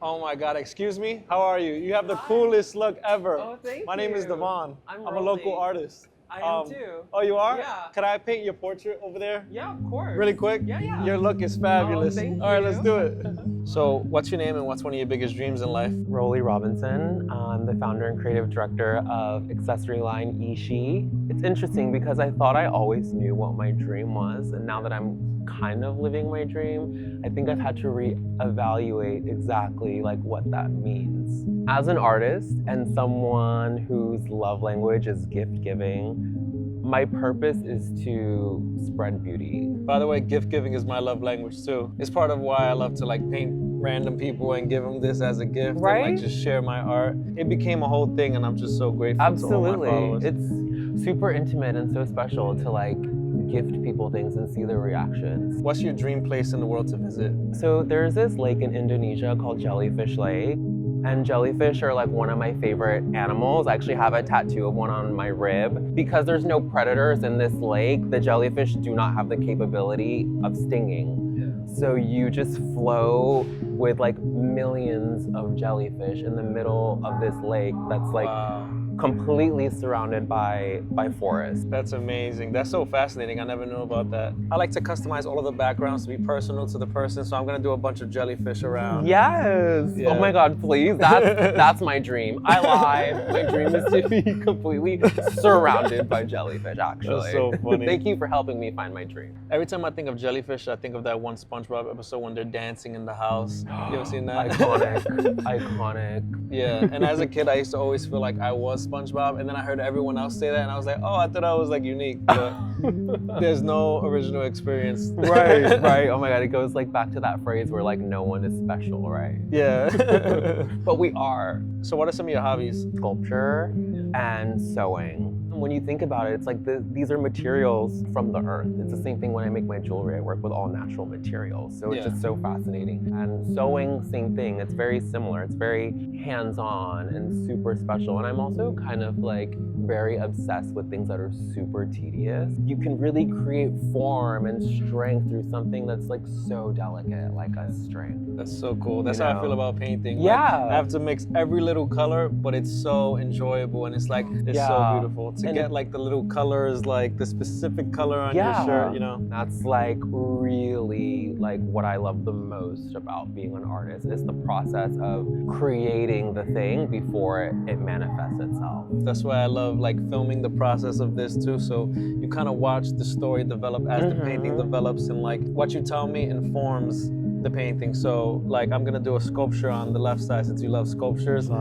Oh my God, excuse me? How are you? You have the coolest look ever. Oh, thank you. My name is Devon. I'm a local artist. I am too. Oh, you are? Yeah. Could I paint your portrait over there? Yeah, of course. Really quick? Yeah. Your look is fabulous. Oh, thank All right, you. let's do it. So, what's your name and what's one of your biggest dreams in life? Rolly Robinson. I'm the founder and creative director of accessory line Ishi. It's interesting because I thought I always knew what my dream was, and now that I'm kind of living my dream, I think I've had to reevaluate exactly like what that means. As an artist and someone whose love language is gift giving, my purpose is to spread beauty. By the way, gift giving is my love language too. It's part of why I love to like paint random people and give them this as a gift, right? And like just share my art. It became a whole thing, and I'm just so grateful to all my followers. It's super intimate and so special to like gift people things and see their reactions. What's your dream place in the world to visit? So there's this lake in Indonesia called Jellyfish Lake. And jellyfish are like one of my favorite animals. I actually have a tattoo of one on my rib. Because there's no predators in this lake, the jellyfish do not have the capability of stinging. Yeah. So you just flow with like millions of jellyfish in the middle of this lake that's like completely surrounded by forest. That's amazing. That's so fascinating. I never knew about that. I like to customize all of the backgrounds to be personal to the person, so I'm gonna do a bunch of jellyfish around. Yes. Yeah. Oh my God, please. That's my dream. I lied. My dream is to be completely surrounded by jellyfish, actually. That's so funny. Thank you for helping me find my dream. Every time I think of jellyfish, I think of that one SpongeBob episode when they're dancing in the house. You ever seen that? Iconic. Iconic. Yeah, and as a kid, I used to always feel like I was SpongeBob, and then I heard everyone else say that, and I was like, oh, I thought I was like unique, but there's no original experience. Right, right. Oh my God, it goes like back to that phrase where like no one is special, right? Yeah. But we are. So what are some of your hobbies? Sculpture and sewing. When you think about it, it's like these are materials from the earth. It's the same thing when I make my jewelry. I work with all natural materials. So it's just so fascinating. And sewing, same thing. It's very similar. It's very hands-on and super special. And I'm also kind of like very obsessed with things that are super tedious. You can really create form and strength through something that's like so delicate, like a string. That's so cool. That's how I feel about painting. Yeah. Like, I have to mix every little color, but it's so enjoyable and it's like, it's so beautiful. To get like the little colors, like the specific color on your shirt, you know? That's like really like what I love the most about being an artist is the process of creating the thing before it manifests itself. That's why I love like filming the process of this too. So you kind of watch the story develop as the painting develops, and like what you tell me informs the painting. So like I'm gonna do a sculpture on the left side since you love sculptures.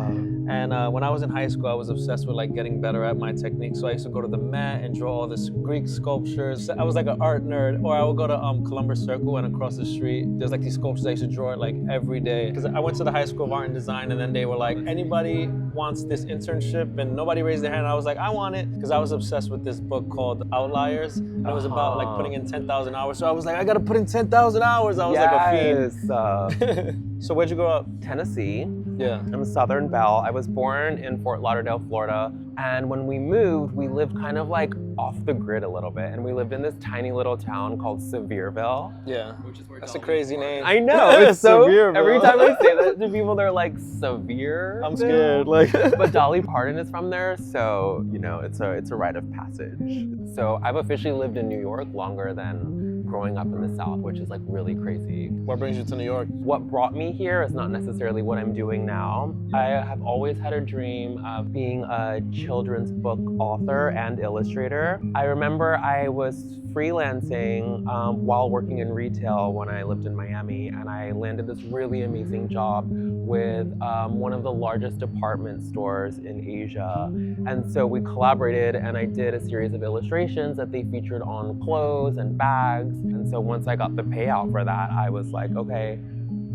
And when I was in high school, I was obsessed with like getting better at my technique. So I used to go to the Met and draw all this Greek sculptures. I was like an art nerd. Or I would go to Columbus Circle, and across the street, there's like these sculptures I used to draw like every day. Because I went to the High School of Art and Design, and then they were like, anybody wants this internship? And nobody raised their hand. I was like, I want it. Because I was obsessed with this book called Outliers. And it was about like putting in 10,000 hours. So I was like, I gotta put in 10,000 hours. I was like a fiend. So where'd you grow up? Tennessee. Yeah. I'm a Southern Belle. I was born in Fort Lauderdale, Florida. And when we moved, we lived kind of like off the grid a little bit. And we lived in this tiny little town called Sevierville. Yeah. That's a crazy name. I know. It's so, Sevierville. Every time I say that to people, they're like, Severe? I'm scared. Like. But Dolly Parton is from there. So, you know, it's a rite of passage. So I've officially lived in New York longer than growing up in the South, which is like really crazy. What brings you to New York? What brought me here is not necessarily what I'm doing now. I have always had a dream of being a children's book author and illustrator. I remember I was freelancing while working in retail when I lived in Miami, and I landed this really amazing job with one of the largest department stores in Asia. And so we collaborated, and I did a series of illustrations that they featured on clothes and bags. And so once I got the payout for that, I was like, okay,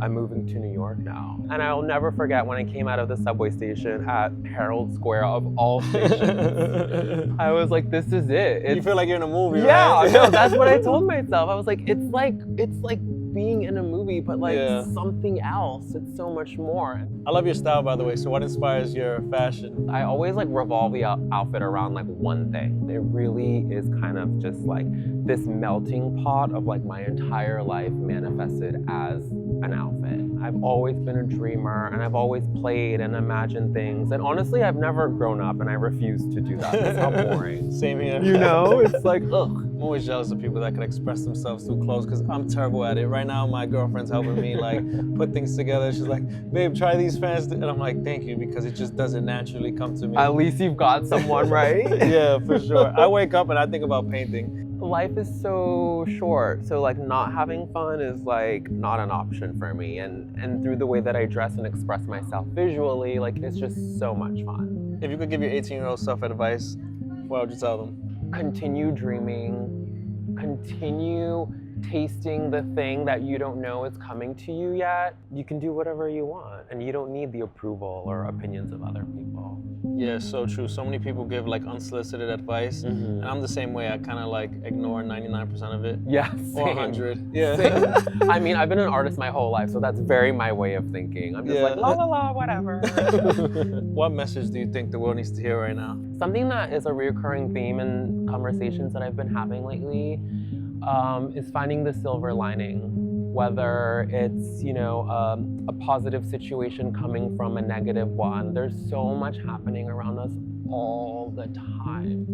I'm moving to New York now. And I'll never forget when I came out of the subway station at Herald Square of all stations. I was like, this is it. You feel like you're in a movie, yeah, right? No, that's what I told myself. I was like, it's like being in a movie, but like something else. It's so much more. I love your style, by the way. So what inspires your fashion? I always like revolve the outfit around like one thing. It really is kind of just like this melting pot of like my entire life manifested as an outfit. I've always been a dreamer, and I've always played and imagined things. And honestly, I've never grown up, and I refuse to do that. It's how boring. Same here. You know, it's like, ugh. I'm always jealous of people that can express themselves through clothes because I'm terrible at it. Right now, my girlfriend's helping me like put things together. She's like, babe, try these fans. And I'm like, thank you, because it just doesn't naturally come to me. At least you've got someone, right? Yeah, for sure. I wake up and I think about painting. Life is so short, so like not having fun is like not an option for me. And through the way that I dress and express myself visually, like it's just so much fun. If you could give your 18-year-old self advice, what would you tell them? Continue dreaming, continue tasting the thing that you don't know is coming to you yet. You can do whatever you want, and you don't need the approval or opinions of other people. Yeah, so true. So many people give like unsolicited advice, and I'm the same way. I kind of like ignore 99% of it. Yeah, Or same. 100. Yeah. Same. I mean, I've been an artist my whole life, so that's very my way of thinking. I'm just like, la la la, whatever. What message do you think the world needs to hear right now? Something that is a recurring theme in conversations that I've been having lately is finding the silver lining. Whether it's, you know, a positive situation coming from a negative one. There's so much happening around us all the time.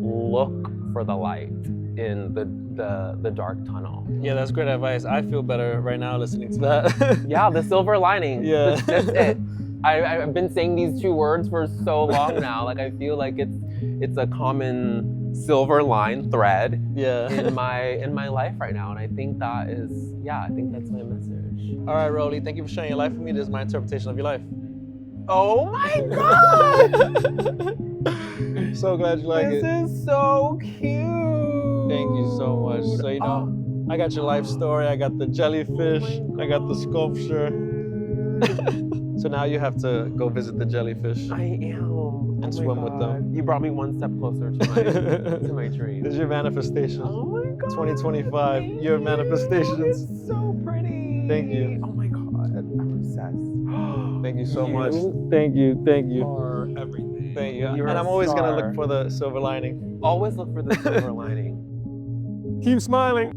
Look for the light in the dark tunnel. Yeah, that's great advice. I feel better right now listening to that. Yeah, the silver lining. Yeah. That's it. I've been saying these two words for so long now. Like I feel like it's a common silver line thread Yeah. in my life right now, and I think that is, yeah, I think that's my message. All right, Rolly, thank you for sharing your life with me. This is my interpretation of your life. Oh my god! So glad you like it. This is so cute. Thank you so much. So, you know, I got your life story, I got the jellyfish, I got the sculpture. So now you have to go visit the jellyfish. I am. And Oh my swim with God. them. You brought me one step closer to my dream. This is your manifestation. Oh my god. 2025, Thank your you. manifestations. It's so pretty. Thank you. Oh my god, I'm obsessed. Thank you so much. You Thank you, thank you. are everything. Thank you. You're And a I'm always gonna star. look for the silver lining. Always look for the silver lining. Keep smiling.